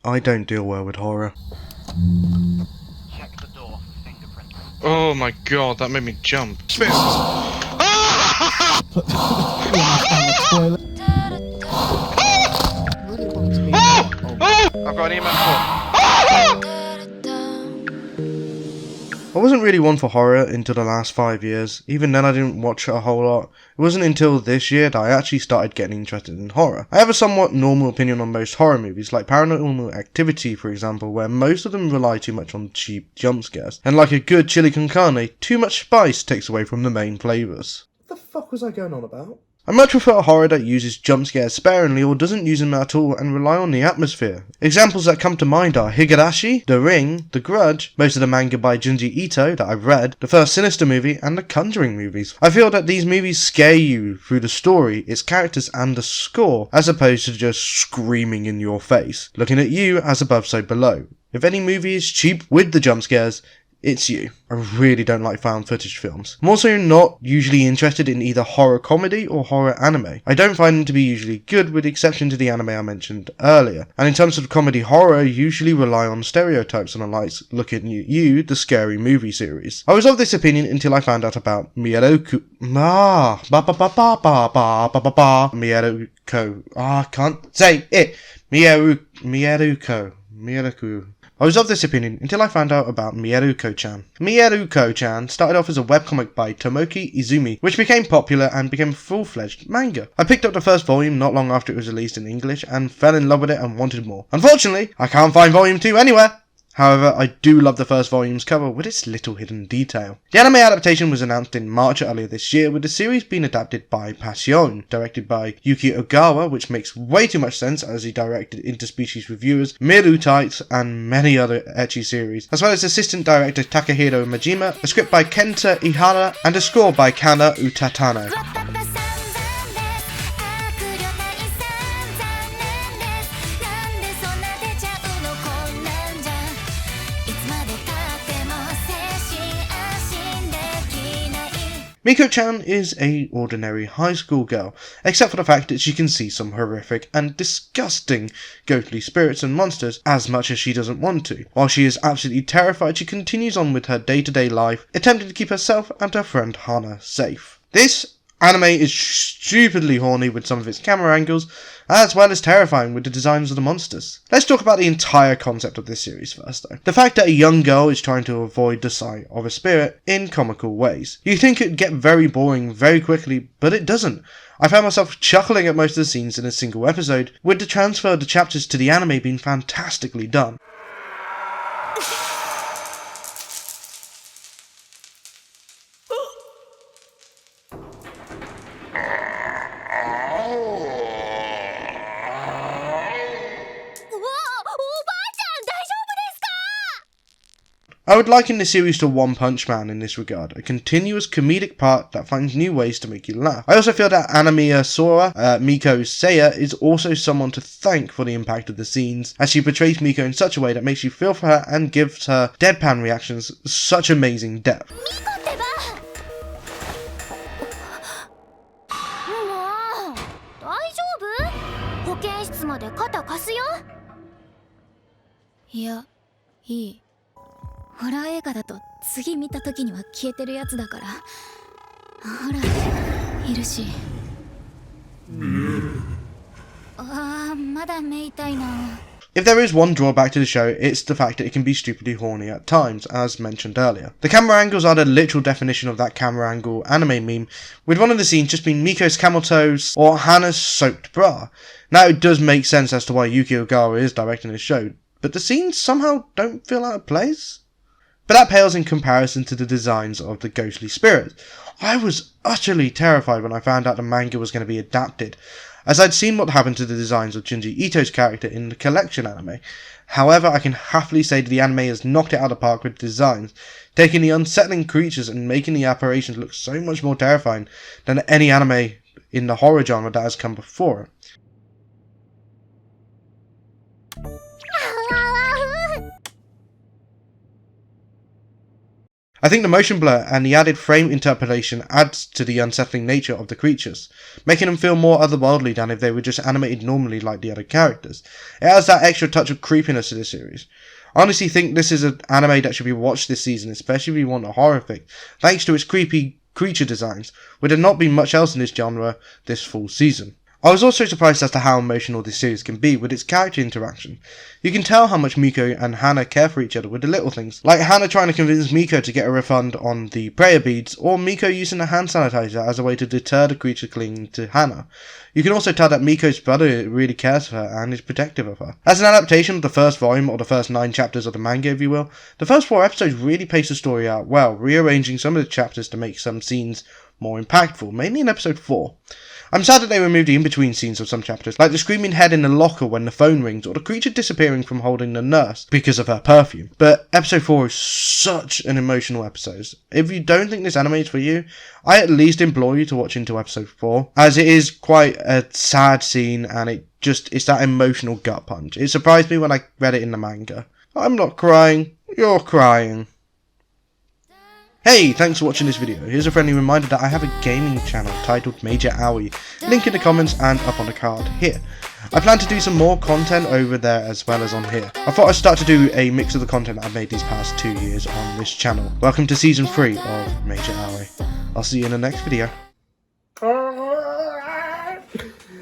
I don't deal well with horror. Check the door for fingerprints. Oh my god, that made me jump. Spit! I've got an email. I wasn't really one for horror until the last 5 years. Even then I didn't watch it a whole lot. It wasn't until this year that I actually started getting interested in horror. I have a somewhat normal opinion on most horror movies, like Paranormal Activity for example, where most of them rely too much on cheap jump scares. And like a good chili con carne, too much spice takes away from the main flavours. What the fuck was I going on about? I much prefer a horror that uses jump scares sparingly or doesn't use them at all and rely on the atmosphere. Examples that come to mind are 𝐻𝑜𝓇𝓃𝓎, The Ring, The Grudge, most of the manga by Junji Ito that I've read, the first Sinister movie, and the Conjuring movies. I feel that these movies scare you through the story, its characters and the score, as opposed to just screaming in your face, looking at you as above so below. If any movie is cheap with the jump scares, it's you. I really don't like found footage films. I'm also not usually interested in either horror comedy or horror anime. I don't find them to be usually good, with the exception to the anime I mentioned earlier. And in terms of comedy horror, I usually rely on stereotypes and I like looking at you, the Scary Movie series. I was of this opinion until I found out about Mieruko. I can't say it. Mieruko. I was of this opinion until I found out about Mieruko-Chan. Mieruko-Chan started off as a webcomic by Tomoki Izumi, which became popular and became a full-fledged manga. I picked up the first volume not long after it was released in English and fell in love with it and wanted more. Unfortunately, I can't find volume 2 anywhere. However, I do love the first volume's cover with its little hidden detail. The anime adaptation was announced in March earlier this year, with the series being adapted by Passion, directed by Yuki Ogawa, which makes way too much sense as he directed Interspecies Reviewers, Miru-Tights, and many other ecchi series, as well as assistant director Takahiro Majima, a script by Kenta Ihara, and a score by Kana Utatano. Mieruko-Chan is a ordinary high school girl, except for the fact that she can see some horrific and disgusting ghostly spirits and monsters as much as she doesn't want to. While she is absolutely terrified, she continues on with her day-to-day life, attempting to keep herself and her friend Hana safe. This anime is stupidly horny with some of its camera angles, as well as terrifying with the designs of the monsters. Let's talk about the entire concept of this series first though. The fact that a young girl is trying to avoid the sight of a spirit in comical ways. You think it'd get very boring very quickly, but it doesn't. I found myself chuckling at most of the scenes in a single episode, with the transfer of the chapters to the anime being fantastically done. I would liken the series to One Punch Man in this regard, a continuous comedic part that finds new ways to make you laugh. I also feel that Anamiya Sora, Miko's Seiya, is also someone to thank for the impact of the scenes, as she portrays Miko in such a way that makes you feel for her and gives her deadpan reactions such amazing depth. Yeah. ホラー映画だと次見た時には消えてるやつだからほらいるしまだ目痛いな If there is one drawback to the show, it's the fact that it can be stupidly horny at times, as mentioned earlier. The camera angles are the literal definition of that camera angle anime meme, with one of the scenes just being Miko's camel toes or Hana's soaked bra. Now it does make sense as to why Yuki Ogawa is directing this show, but the scenes somehow don't feel out of place. But that pales in comparison to the designs of the ghostly spirits. I was utterly terrified when I found out the manga was going to be adapted, as I'd seen what happened to the designs of Junji Ito's character in the collection anime. However, I can happily say that the anime has knocked it out of the park with designs, taking the unsettling creatures and making the apparitions look so much more terrifying than any anime in the horror genre that has come before it. I think the motion blur and the added frame interpolation adds to the unsettling nature of the creatures, making them feel more otherworldly than if they were just animated normally like the other characters. It adds that extra touch of creepiness to the series. I honestly think this is an anime that should be watched this season, especially if you want a horror fix, thanks to its creepy creature designs, with there not being much else in this genre this full season. I was also surprised as to how emotional this series can be with its character interaction. You can tell how much Miko and Hana care for each other with the little things, like Hana trying to convince Miko to get a refund on the prayer beads, or Miko using the hand sanitizer as a way to deter the creature clinging to Hana. You can also tell that Miko's brother really cares for her and is protective of her. As an adaptation of the first volume, or the first 9 chapters of the manga if you will, the first 4 episodes really pace the story out well, rearranging some of the chapters to make some scenes more impactful, mainly in episode 4. I'm sad that they removed the in-between scenes of some chapters, like the screaming head in the locker when the phone rings, or the creature disappearing from holding the nurse because of her perfume. But episode 4 is such an emotional episode. If you don't think this anime is for you, I at least implore you to watch into episode 4, as it is quite a sad scene and it's that emotional gut punch. It surprised me when I read it in the manga. I'm not crying, you're crying. Hey, thanks for watching this video. Here's a friendly reminder that I have a gaming channel titled Major Aoi, link in the comments and up on the card here. I plan to do some more content over there as well as on here. I thought I'd start to do a mix of the content I've made these past 2 years on this channel. Welcome to season 3 of Major Aoi. I'll see you in the next video.